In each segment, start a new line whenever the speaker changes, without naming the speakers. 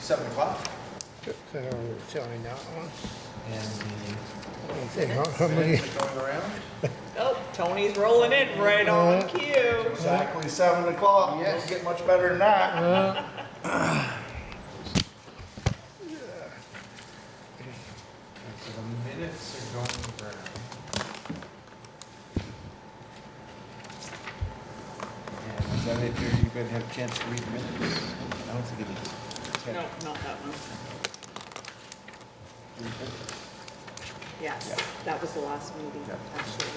7 o'clock.
Sign that one.
And
Okay,
the
how many?
minutes are going around.
Oh, Tony's rolling in right on cue.
Exactly 7 o'clock.
Yes.
Don't get much better than that.
So the minutes are going around. And is that it? You guys have a chance to read the minutes? I don't think it is.
No, not that one. Yes, that was the last meeting,
Yeah.
actually.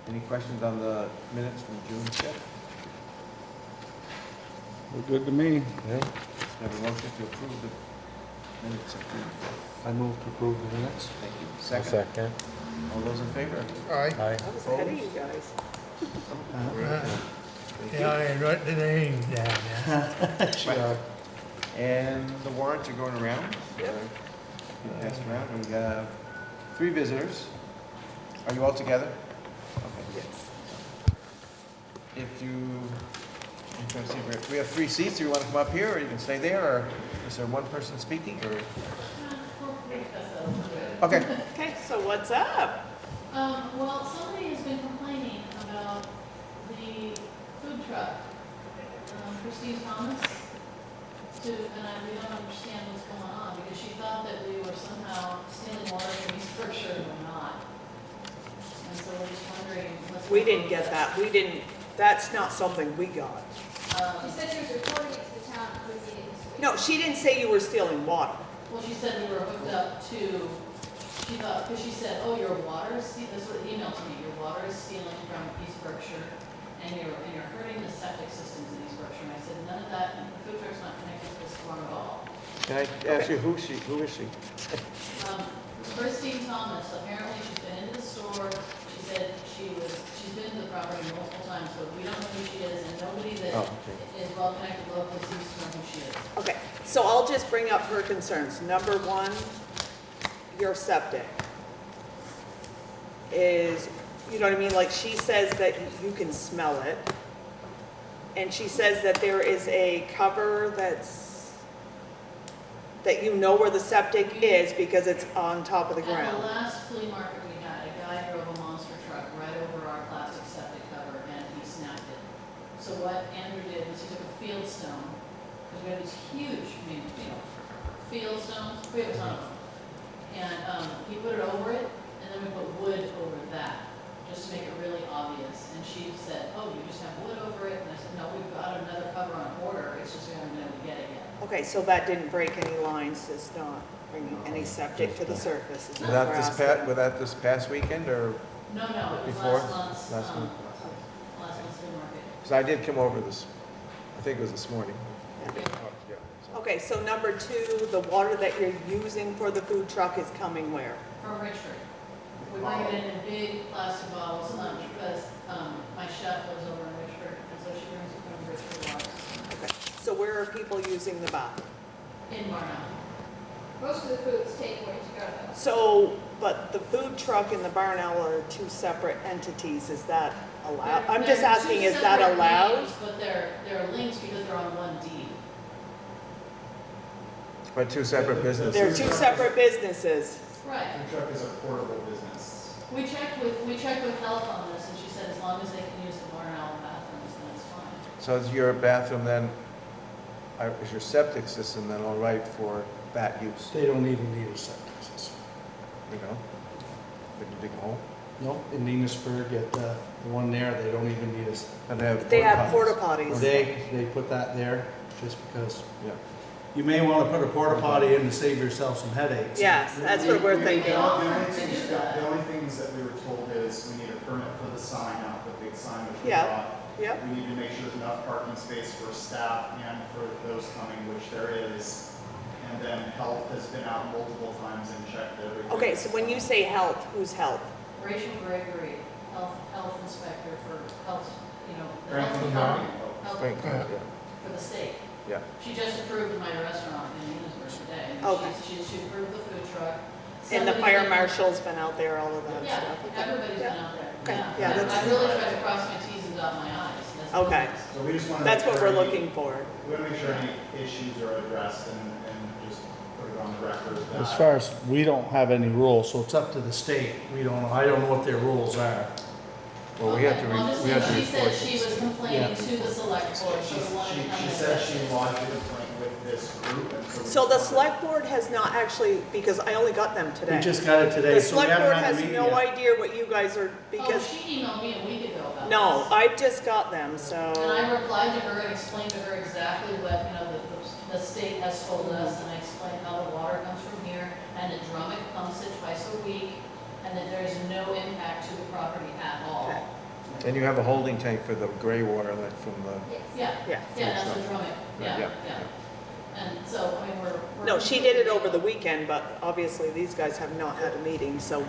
Any questions on the minutes from June 5th?
Look good to me.
Have a motion to approve the minutes of June 5th.
I move to approve the minutes.
Thank you. Second. All those in favor?
Aye.
I was ahead of you guys.
Thank you.
Yeah, I wrote the names down there.
Sure.
And the warrants are going around.
Yep.
Being passed around. We have 3 visitors. Are you all together? Okay.
Yes.
If you, I'm trying to see, we have 3 seats. Do you want to come up here, or you can stay there, or is there one person speaking, or? Okay.
Okay, so what's up?
Well, somebody has been complaining about the food truck, Christine Thomas, we don't understand what's going on, because she thought that we were somehow stealing water from East Berkshire, and we're not. And so we're just wondering what's.
We didn't get that. We didn't, that's not something we got.
She said she was reporting it to the town proceedings.
No, she didn't say you were stealing water.
Well, she said we were hooked up to, she thought, because she said, oh, your water is, this was emailed to me, your water is stealing from East Berkshire, and you're hurting the septic systems in East Berkshire. And I said, none of that, and the food truck's not connected to this storm at all.
Can I ask you, who is she?
Christine Thomas, apparently she's been into the store, she said she's been to the property multiple times, but we don't know who she is, and nobody that
Oh, okay.
is well connected locally seems to know who she is.
Okay, so I'll just bring up her concerns. Number one, your septic is, you know what I mean? Like, she says that you can smell it. And she says that there is a cover that you know where the septic is because it's on top of the
At the
ground.
last flea market we had, a guy drove a monster truck right over our plastic septic cover and he snapped it. So what Andrew did was he took a field stone, because we have these huge, field stones, we have a ton of them. And he put it over it, and then we put wood over that, just to make it really obvious. And she said, oh, you just have wood over it? And I said, no, we've got another cover on order, it's just we haven't been able to get it yet.
Okay, so that didn't break any lines, it's not bringing any septic to the surface. is what
Without
we're
this
asking.
without this past weekend, or?
No, it was
Before?
last month's,
Last month.
last month's flea market.
Because I did come over this, I think it was this morning.
Yeah.
Yeah, so-
Okay, so number two, the water that you're using for the food truck is coming where?
From Richford. We bring it in big plastic bottles, because my chef lives over in Richford, and so she brings it from Richford waters
Okay, so where are people using the bathroom?
in Marnell.
Most of the food's takeaway to go though.
So, but the food truck and the barn owl are 2 separate entities, is that allowed? I'm just
They're
asking,
two
is that
separate
allowed?
names, but they're linked because they're on one deed.
But 2 separate businesses.
They're 2 separate businesses.
Right.
Food truck is a portable business.
We checked with health on this, and she said as long as they can use the barn owl bathrooms, then it's fine.
So is your bathroom then, is your septic system then all right for that use,
They don't even need a septic system.
you know? Big, big hole?
Nope, in Enosburg at the one there, they don't even need a.
And they have.
They have
porta
porta potties.
They put that there just because.
potties. Yeah.
You may want to put a porta potty in to save yourself some headaches.
Yes, that's what we're thinking.
The only things that we were told is we need a permit for the sign, not the big sign which we
Yeah.
bought.
Yep,
We need to make sure there's enough parking space for staff and for those coming, which there is. And then health has been out multiple times and checked everything.
okay, so when you say health, who's health?
Rachel Gregory, health inspector for health, the health
Franklin
department,
County.
health
Frank, yeah.
for the state.
Yeah.
She just approved my restaurant in Enosburg today. And
Okay.
She approved the food truck.
And the
Somebody
fire
did-
marshal's been out there, all of that
Yeah,
stuff. Okay.
everybody's
Yeah.
been out there.
Okay, yeah, that's-
I really tried to cross my T's and dot my I's, and as
Okay.
So we just want to.
That's what we're looking for.
We want to make sure any issues are addressed and just put it on the record that.
As far as, we don't have any rules, so it's up to the state. We don't, I don't know what their rules are.
Well, we have to,
Okay, well,
we have to
she said
report
she
this.
was complaining to the select board, so we wanted to come
She
and
said
address
she
it.
lodged a complaint with this group and so. we
So the
wanted-
select board has not actually, because I only got them today.
We just got it today,
The
so we
select
haven't
board
had
has
the meeting
no
yet.
idea what you guys are,
Oh,
because,
she emailed me a week ago about this.
no, I just got them, so.
And I replied to her and explained to her exactly what, the state has told us, and I explained how the water comes from here, and that Drummond pumps it twice a week, and that there is no impact to the property at all.
Okay.
And you have a holding tank for the gray water, like from the,
Yeah,
Yeah.
yeah, that's the Drummond,
Yeah.
yeah, yeah. And so, I mean, we're.
No, she did it over the weekend, but obviously these guys have not had a meeting, so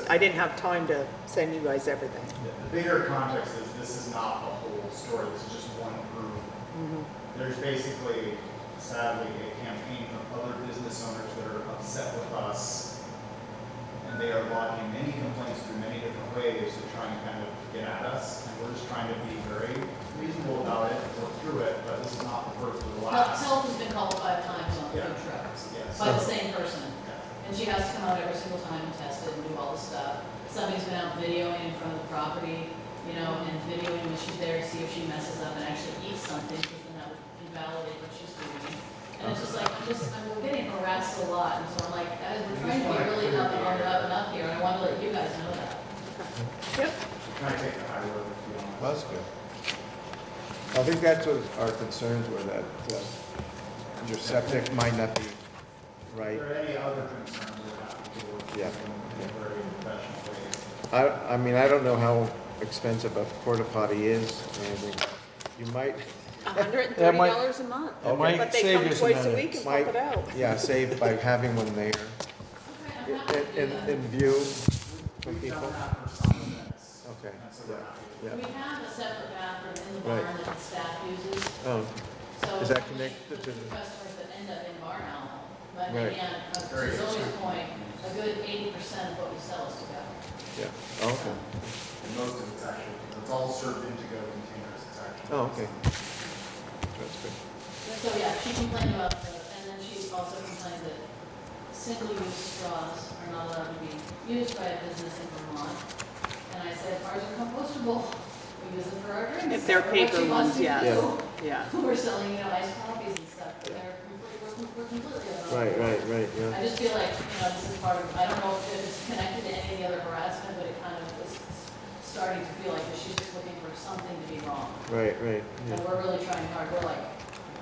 I didn't have time to send you guys everything.
The bigger context is this is not the whole story, this is just one group. There's basically, sadly, a campaign from other business owners that are upset with us. And they are lodging many complaints through many different ways to try and kind of get at us. And we're just trying to be very reasonable about it, work through it, but this is not the first or the last.
Health has been called 5 times on
Yeah.
food trucks,
Yes.
by the same person.
Yeah.
And she has to come out every single time and test it and do all the stuff. Somebody's been out videoing in front of the property, and videoing when she's there to see if she messes up and actually eats something, because then that would invalidate what she's doing. And it's just like, we're getting harassed a lot, and so I'm like, guys, we're trying to be really up and up here, and I want to let you guys know that.
Yep.
Trying to take the high road, if you don't mind.
well, that's good. I think that's what our concerns were, that your septic might not be
If
right.
there are any other concerns, we're happy to work with
Yeah.
them in a very professional way.
I mean, I don't know how expensive a porta potty is, and you might,
$130 a month.
It might
But they
save
come
you some
twice a week and
might,
pump it out.
yeah, save by having one there
Okay, I'm happy to do
in
that.
view for
We've
people.
done that for some events.
Okay,
And so we're
yeah,
happy.
yeah.
We have a separate bathroom in the
Right.
barn that the staff uses,
Oh,
so.
Is that
only
connected to the-
Customers that end up in barn alcohol, but
Right.
again, to
Very good.
Zoe's point, a good 80% of what we sell is tobacco.
yeah, oh, okay.
And most of it's actually, it's all served in to-go containers, it's actually.
Oh, okay. That's good.
So, yeah, she complained about and then she also complained that single-use straws are not allowed to be used by a business in Vermont. And I said, ours are compostable, we use them for our drinks.
If they're
Or what
paper
she wants
ones,
to
yes.
do.
Yeah.
We're selling, iced coffees and stuff, but we're completely
Right,
unrelated.
right, yeah.
I just feel like, this is part of, I don't know if it's connected to any of the other harassment, but it kind of is starting to feel like that she's just looking for something to be wrong.
Right, right,
And
yeah,
we're really trying hard, we're like,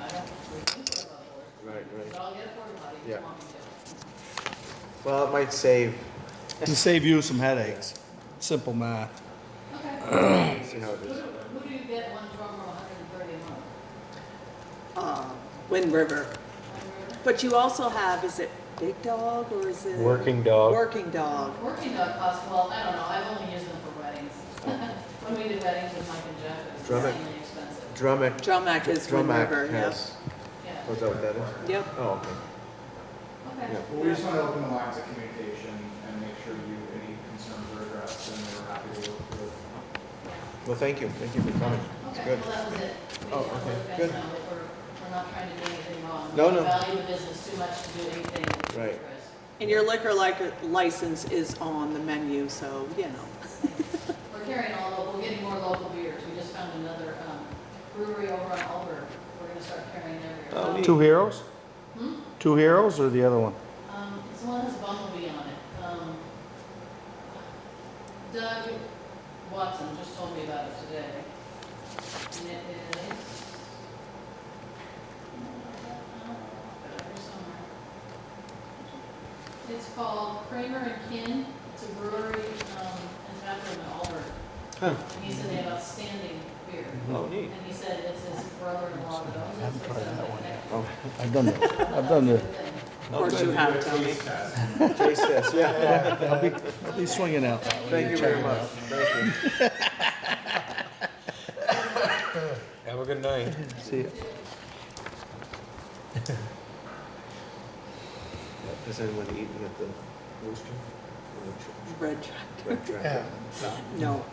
I don't, we think we're above board.
right, right.
But I'll get a porta potty if
Yeah.
you want me to.
Well, it might save,
To save you some headaches. Simple math.
Okay.
see how it is.
Who do you get one from for 130 a month?
Wind River.
Like,
But you also have, is it Big Dog or is it?
Working dog.
Working Dog.
Working dog costs, well, I don't know, I've only used them for weddings. When we did weddings with Mike and Jeff, it was
Drummond.
insanely expensive.
Drumic,
Drumac is Wind
Drumac
River, yep.
has,
Yeah.
oh, is that what that is?
Yep.
Oh, okay.
Okay.
Yeah.
Well, we just want to open the lines of communication and make sure any concerns are addressed, and we're happy to work with.
Well, thank you for coming. It's
Okay,
good.
well, that was it. We
Oh,
just want to
okay,
let you
good.
guys know that we're not trying to do anything wrong.
No,
We
no.
value the business too much to do anything that's
Right.
risk.
And your liquor license is on the menu, so,
We're carrying all local, we're getting more local beers. We just found another brewery over on Albert. We're gonna start carrying their beer.
Oh, neat.
Two heroes?
Hmm?
Two heroes or the other one?
It's the one that has Bumblebee on it. Doug Watson just told me about it today. And it is. Here somewhere. It's called Kramer and Kin. It's a brewery in Bethlehem, Albert.
Huh.
And he said they have outstanding beer.
Oh, neat.
And he said it's his brother-in-law that owns it.
haven't
so it
tried
sounds
that
like
one
an
yet.
Oh,
I've done the,
good thing.
of course you have, Tony.
Taste test.
taste test, yeah.
I'll be swinging out that way.
Thank you
Check
very
it
much.
out.
Thank you.
Have a good night.
See ya.
Is anyone eating at the rooster?
Red Tractor.
Red Tractor?
Yeah.
No.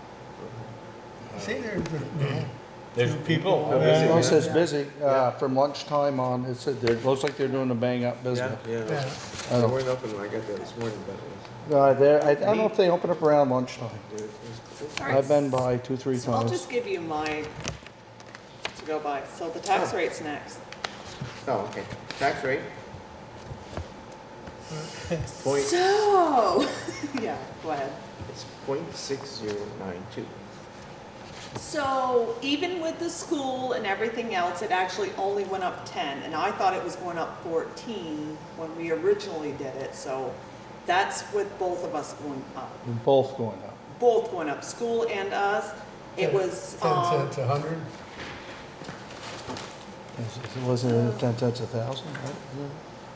See, there's
There's people.
Oh,
busy.
Well, it says
yeah.
busy,
Yeah.
from lunchtime on, it said, it looks like they're doing a bang up
Yeah,
business.
yeah.
Yeah.
I
They
don't-
weren't open when I got there this morning, but it
I don't know if they open up around lunchtime.
was,
All right,
I've been by 2-3
So I'll
times.
just give you my, to go by. So the tax rate's next.
oh, okay. Tax rate? Point,
So, yeah, go ahead.
it's 0.6092.
So even with the school and everything else, it actually only went up 10, and I thought it was going up 14 when we originally did it, so that's with both of us going up.
They're both going up.
Both going up, school and us. It was,
10 cents a hundred?
Wasn't it 10 cents a thousand, right?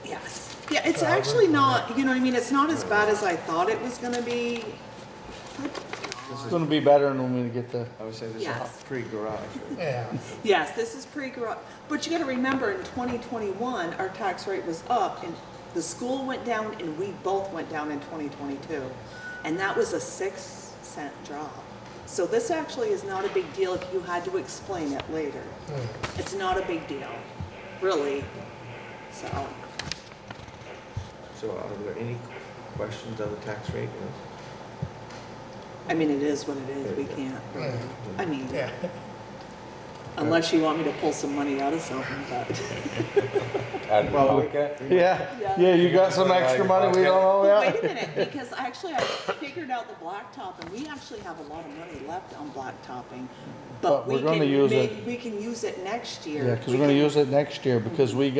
yes. Yeah, it's actually not, you know what I mean, it's not as bad as I thought it was gonna be.
It's gonna be better when we get the,
I would say this is
Yes.
pre-garage, right?
Yeah.
Yes, this is pre-garage, but you gotta remember, in 2021, our tax rate was up, and the school went down, and we both went down in 2022. And that was a 6-cent drop. So this actually is not a big deal if you had to explain it later. It's not a big deal, really, so.
So are there any questions on the tax rate?
I mean, it is what it is, we can't, really. I mean,
Yeah.
unless you want me to pull some money out of something, but.
Out of
Well,
the
we-
pocket.
yeah, you got some extra money we don't know
Well,
yet?
wait a minute, because actually I figured out the blacktop, and we actually have a lot of money left on blacktopping.
But
But we
we're gonna
can,
use
maybe
it-
we can use it next year.
Yeah, because we're gonna use it next year, because we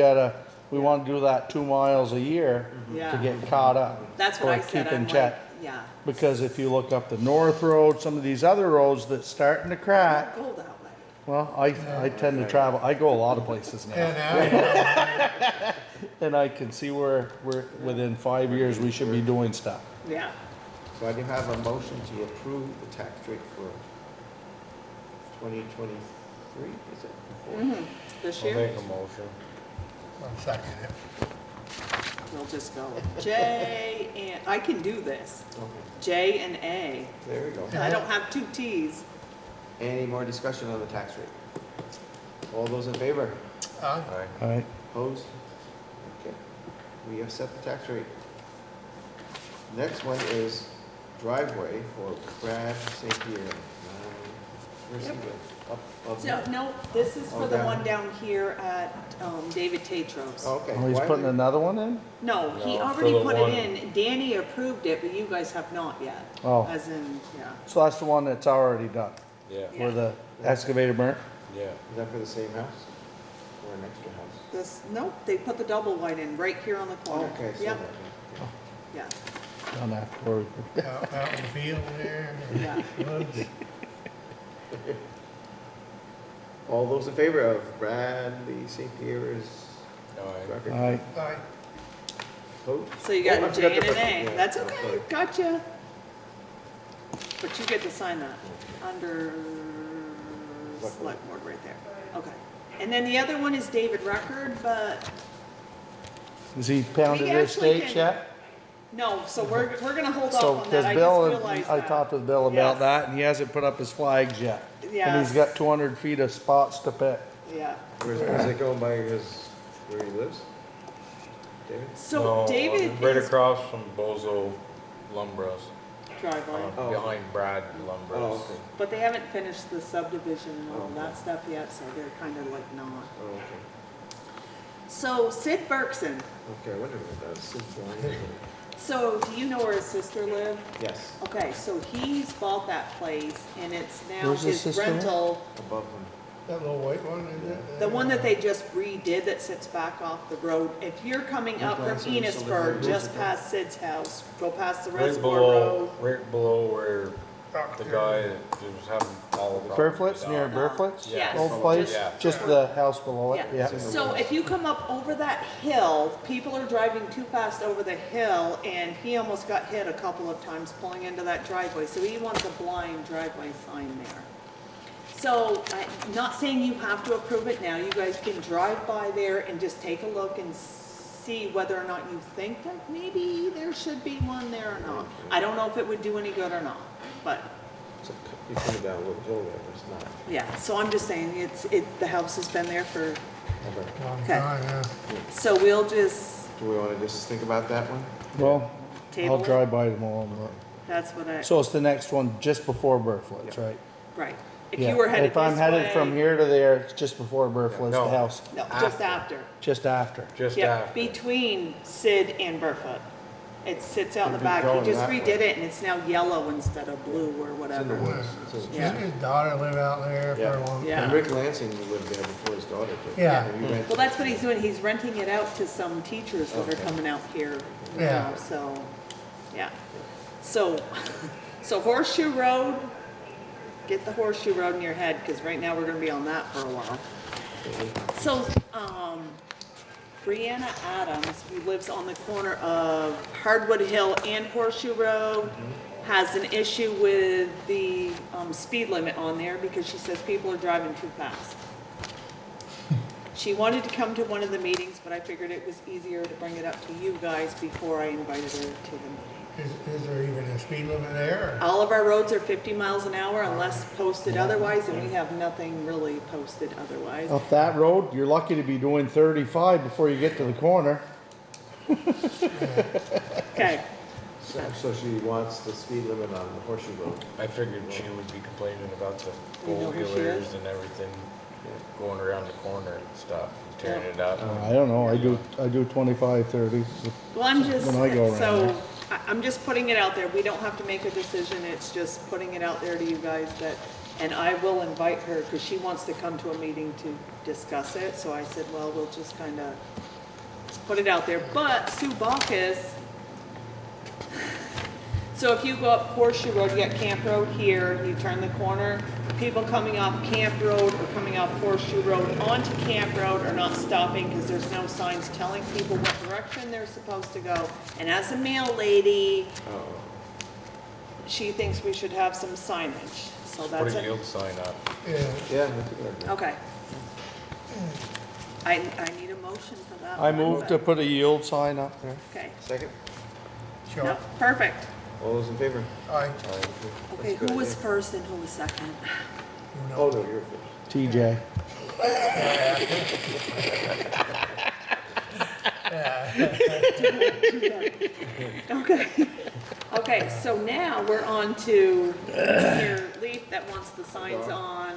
wanna do that 2 miles a year to
Yeah.
get caught up.
That's what
or
I said,
keep in
I'm
check.
like, yeah.
Because if you look up the North Road, some of these other roads that's starting to crack,
Go that way.
well, I tend to travel, I go a lot of places now.
And
And I can see where we're, within 5 years, we should be doing stuff.
Yeah.
So I do have a motion to approve the tax rate for 2023, is it?
This
I'll
year,
make a motion.
I'll second it.
we'll just go J and, I can do this,
Okay,
J and A.
there we go.
I don't have 2 Ts.
Any more discussion on the tax rate? All those in favor?
Aye.
Aye.
All right,
Opposed? Okay, we have set the tax rate. Next one is driveway for Brad St. Pierre. Where's he
Yep.
live? Up,
So, no, this is
Oh,
for the
down.
one down here at David Tatros.
Oh, okay.
oh, he's
Why
putting
did-
another one in?
No, he
No,
already
for the
put
one-
it in. Danny approved it, but you guys have not yet.
Oh,
As in, yeah.
so that's the one that's already done,
Yeah,
Yeah.
where the excavator burnt?
yeah.
Is that for the same house? Or an extra house?
This, nope, they put the double wide in right here on the
Oh,
corner.
okay, so
Yep,
that, yeah.
yeah,
Done after.
Out in the field there.
yeah.
Woods.
All those in favor of Bradley St. Pierre's
Aye.
driveway?
Aye.
Aye.
Opposed?
So you
Oh, I
got
forgot
J
to
and
put-
an A.
yeah,
That's
oh,
okay,
sorry.
gotcha. But you get to sign that under
Select
select board right there. Okay. And then the other one is David Record, but
Has he pounded
We
his
actually
stakes
can-
yet?
no, so we're gonna hold off
So,
on that.
because
I
Bill,
just realized
I
that.
talked with Bill about
Yes.
that, and he hasn't put up his flags yet. And
Yes.
he's got 200 feet of spots to pick.
Yeah.
Is it going by where he lives? David?
So
No,
David
right
is
across from Bozo Lumbros,
driveway,
Oh.
behind Brad
Oh,
Lumbros.
okay.
but they haven't finished the subdivision and all
Okay.
that stuff yet, so they're kind of like not.
Oh, okay.
So Sid Berkson,
Okay, I wonder what that is. Sid's line, isn't it?
so do you know where his sister lived?
Yes,
Okay, so he's bought that place and it's now
Where's his
his
sister?
rental,
above him.
That little white one, is it?
the one that they just redid that sits back off the road. If you're coming up from
Okay, so the-
Enosburg, just past Sid's house, go past the
Right
reservoir
below,
road.
right below where the guy that was having all the problems.
Burflit's, near
with
Burflit's?
Yes.
Old place?
Yeah.
Just the house below it,
Yeah.
yeah.
So if you come up over that hill, people are driving too fast over the hill, and he almost got hit a couple of times pulling into that driveway, so he wants a blind driveway sign there. So, I'm not saying you have to approve it now, you guys can drive by there and just take a look and see whether or not you think that maybe there should be one there or not. I don't know if it would do any good or not, but,
So You think about what was over there, it's not.
Yeah, so I'm just saying, the house has been there for,
Okay.
Long
Okay.
time, yeah.
so we'll just
Do we wanna just think about that one?
Well,
table
I'll
it.
drive by tomorrow.
That's what I,
So it's the next one just before Burflitz,
Yeah.
right?
right. If
Yeah.
you were headed
If I'm
this
headed from
way-
here to there, it's just before Burflitz,
No.
the house,
No, just
After.
after.
just after.
Just
Yep,
after.
between Sid and Burfoot. It sits out in the
It'd be
back. He
going
just
that
redid
way.
it and it's now yellow instead of blue or
It's in the
whatever.
woods. It's in the-
Yeah.
His daughter lived out there for
Yeah.
a long
Yeah.
And Rick Lansing lived there before his daughter did.
Yeah.
And he rented
Well, that's what he's doing. He's renting it out to some teachers that are
Okay.
coming out here
Yeah.
now, so, yeah. So, so Horseshoe Road, get the Horseshoe Road in your head, because right now we're gonna be on that for a while. So, Brianna Adams, who lives on the corner of Hardwood Hill and Horseshoe Road, has an issue with the speed limit on there because she says people are driving too fast. She wanted to come to one of the meetings, but I figured it was easier to bring it up to you guys before I invited her to the meeting.
Is there even a speed limit there? or-
All of our roads are 50 miles an hour unless posted otherwise, and we have nothing really posted otherwise.
Up that road, you're lucky to be doing 35 before you get to the corner.
Okay,
So she wants the speed limit on the Horseshoe Road.
I figured she would be complaining about the
You know who she
four-wheelers
is?
and everything going around the corner and stuff, tearing it up.
I don't know, I do 25, 30.
well, I'm just,
When I go around
so, I'm just putting it out there. We don't have to make a decision, it's just putting it out there to you guys that, and I will invite her, because she wants to come to a meeting to discuss it, so I said, well, we'll just kind of put it out there. But Sue Bacchus, so if you go up Horseshoe Road, you got Camp Road here, you turn the corner, people coming off Camp Road or coming off Horseshoe Road onto Camp Road are not stopping because there's no signs telling people what direction they're supposed to go. And as a mail lady, she thinks we should have some signage, so
Put
that's
a
it.
yield sign up.
Yeah.
Yeah, that's a good idea.
Okay. I need a motion for that.
I
one,
moved to
but-
put a yield sign up there.
Okay,
Second?
Sure.
no, perfect.
All those in favor?
I,
Okay,
That's a
who
good
was
idea.
first and who was second?
you
Oh,
know,
no, you're first.
TJ.
Okay, okay, so now we're on to Mr. Leaf that wants the signs on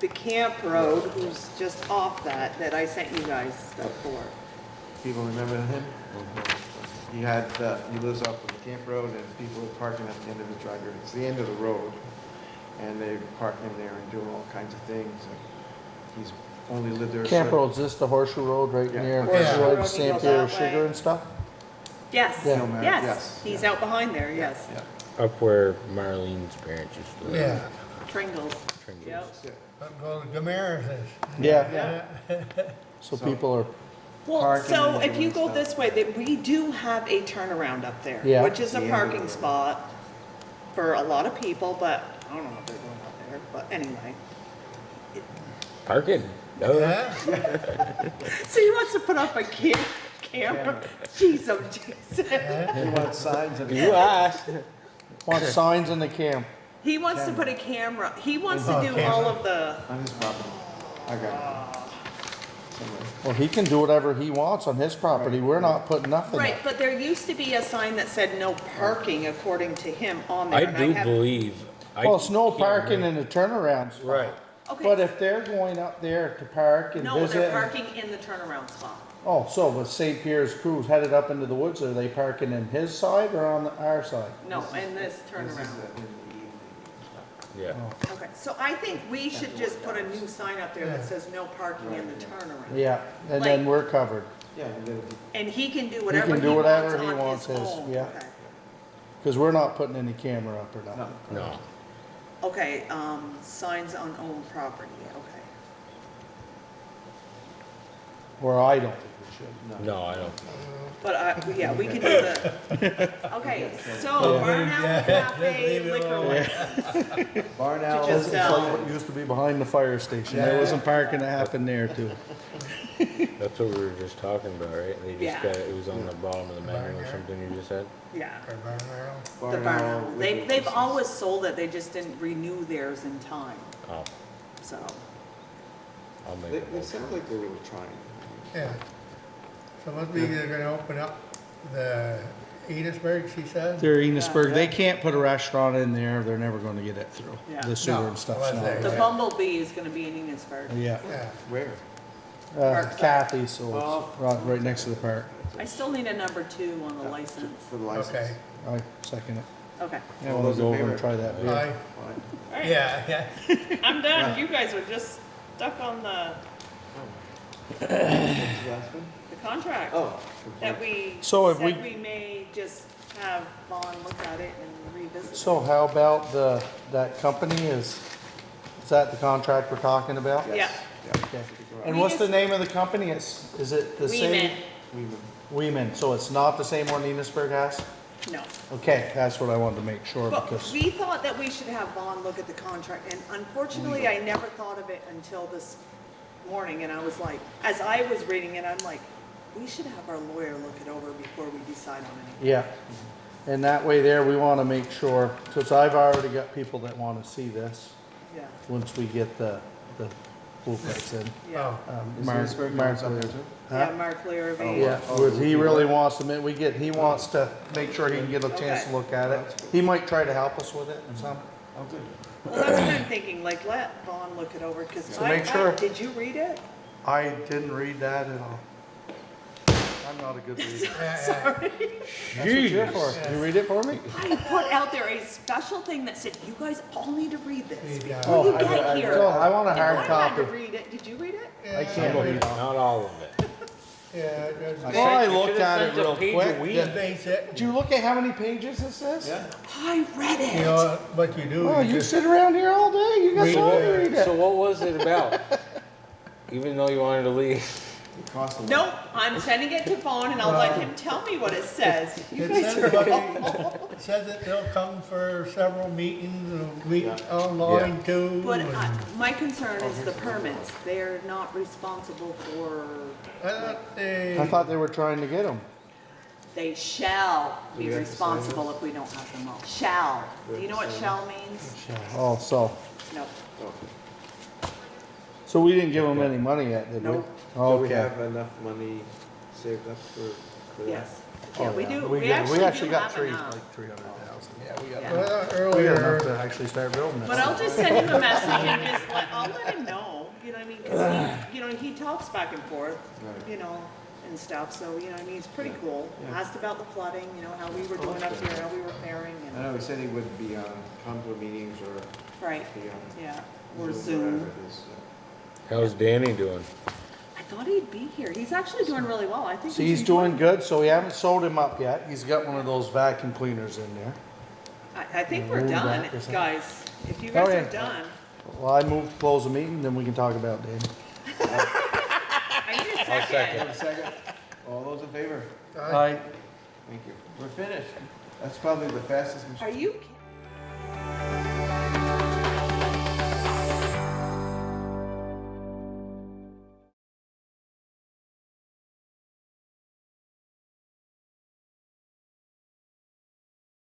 the Camp Road, who's just off that I sent you guys stuff for.
People remember him? He had, he lives up on the Camp Road and people are parking at the end of his driveway. It's the end of the road. And they park in there and doing all kinds of things. And he's only lived there. a
Camp
short-
Road's this the Horseshoe Road right
Yeah.
near,
Horseshoe
Road,
right
you
St.
go
Pierre's
that way.
Sugar and stuff?
Yes,
Yeah.
No matter-
yes, he's
yeah.
out behind there, yes.
Yeah.
Up where Marlene's parents used to live.
yeah,
Pringles,
Pringles.
yep.
Yeah.
up go to Damaris's.
Yeah, so
So-
people are,
Well,
Parking
so
and
if you
doing
go
stuff.
this way, that we do have a turnaround up there,
Yeah.
which is a
The end of the
parking
road.
spot for a lot of people, but I don't know what they're doing out there, but anyway.
Parking. No.
Yeah,
So he wants to put up a camera, jeez, oh jeez.
He wants signs and.
You asked.
want signs in the camp.
He wants to put a camera, he wants to
Oh,
do
camera.
all of the,
On his property. I got it. Somewhere.
Well, he can do whatever he wants on his property, we're not putting nothing
right,
up.
but there used to be a sign that said no parking according to him on there.
I
and
do
have-
believe. I
Well, it's no
can't
parking
remember.
in the turnaround spot.
Right.
Okay.
But if they're going up there to park and
No, they're
visit.
parking in the turnaround spot.
Oh, so with St. Pierre's Crew's headed up into the woods, are they parking in his side or on our side?
No, in this
This is
turnaround.
in the evening.
Yeah.
Okay, so I think we should just put a new sign up there that says no parking in the turnaround.
Yeah, and then
Like-
we're covered,
Yeah, and then if
And he can do whatever
can
he
do
wants
whatever he
on
wants
his
his-
own.
yeah.
Okay.
because we're not putting any camera up or
you-
nothing.
no.
No.
Okay, signs on owned property, okay.
Or I don't think we should.
No, I don't.
But, yeah, we can do the, okay, so Barnell Cafe
leave it
liquor
alone.
license.
Barnell.
To just,
It's like what used to be behind the fire station, there was some parking that happened there too.
That's what we were just talking about, right? They
Yeah.
just got, it was on the bottom of the menu or something you just said?
Yeah.
Or barn barrel.
The
Barn
barn
owl,
owl.
liquid
They've
pieces.
always sold it, they just didn't renew theirs in time,
Oh,
so.
I'll make
They,
it.
they sound like they're really trying.
Yeah. So must be they're gonna open up the Edithsburg, she said?
They're Enosburg, they
Yeah.
can't put a restaurant in there, they're never gonna get it through.
Yeah.
The sewer
No,
and stuff's
was
not.
there.
The
Yeah.
Bumblebee is gonna be in Enosburg.
Yeah,
Yeah.
Where?
Parkside.
Kathy, so
Oh.
it's right next to the park.
I still need a number 2 on the license.
For the license.
Okay.
I second it.
Okay.
Yeah,
All
we'll
those in
go over
favor?
and try that. beer.
Aye.
Fine.
Alright,
Yeah, yeah.
I'm done. You guys were just stuck on the
What's the last one?
contract.
Oh.
That we
So if
said
we-
we may just have Vaughn look at it and revisit.
So how about that company is that the contract we're talking about?
Yeah.
Yes. Yeah.
Okay.
Right.
And what's the name of the company? Is it the same?
Weeman.
Weeman.
Weeman, so it's not the same one Enosburg has?
No.
Okay, that's what I wanted to make sure
But
because,
we thought that we should have Vaughn look at the contract, and unfortunately, I never thought of it until this morning, and I was like, as I was reading it, I'm like, we should have our lawyer look it over before we decide on anything.
yeah. And that way there, we want to make sure, since I've already got people that want to see this,
Yeah,
once we get the blueprints in.
yeah.
Is
Mark-
Enosburg
Mark-
something too?
Yeah,
Huh?
Mark Leary.
Yeah,
Oh,
he really wants to, he wants to make sure he can get a chance to
Okay.
look at it. He might try to help us with it and some.
Oh, good.
Well, that's what I'm thinking, like, let Vaughn look it over, because
So make sure-
did you read it?
I didn't read that at all. I'm not a good reader.
Yeah,
Sorry.
That's what you're for. You read it for me?
I put out there a special thing that said, you guys all need to read this
Yeah.
before you
Oh,
get here.
So I want a
And
hard
I had
copy.
to read it. Did you read it?
yeah.
I can't read it.
Not all of it.
Yeah, that's
Well, I
You
looked
could've
at it
sent a
real
page
quick.
a week.
the basic.
Did you look at how many pages it says?
Yeah.
I read it.
You know what you do?
Oh, you
just
sit around here all day, you got
Read
so to
it.
read it.
So what was it about? Even though you wanted to leave?
It costs a lot.
Nope, I'm sending it to Vaughn and I'll let him tell me what it says. You
It
guys
says,
are
what
awful.
it says that they'll come for several meetings, a week
Yeah.
online too.
But
and
my concern is the permits. They're not responsible for,
I thought they were trying to get them.
they shall
Do
be
we have to sign
responsible if we don't have them all. Shall. Do you know what shall means?
Oh, so,
No.
Oh.
so we didn't give them any money yet, did we?
Nope.
Do we
Okay.
have enough money saved up for that?
Yes.
Oh,
Yeah, we do.
We
We actually
got
have
three,
enough.
like 300,000. Yeah, we got
Yeah.
enough.
Well,
We got
earlier,
enough to actually start building
But
it.
I'll just send him a message and just I'll let him know, you know what I mean? Because he, he talks back and forth,
Right.
and stuff, so, he's pretty
Yeah.
cool.
Yeah.
Asked about the flooding, how we were doing up here, how we were faring,
I
and,
know he said he would be on, come to meetings or
right,
be on.
yeah, or
whatever
Zoom.
it is,
How's Danny doing?
I thought he'd be here. He's actually doing really well. I think
See, he's doing good, so we haven't sold him up yet. He's got one of those vacuum cleaners in there.
I think we're
Move
done,
back or something.
guys. If you guys
Oh,
are
yeah.
done,
Well, I moved to close the meeting, then we can talk about Danny.
I need a
I'll second.
Have a second? All those in favor?
Aye.
Thank you. We're finished. That's probably the fastest machine.
Are you kidding?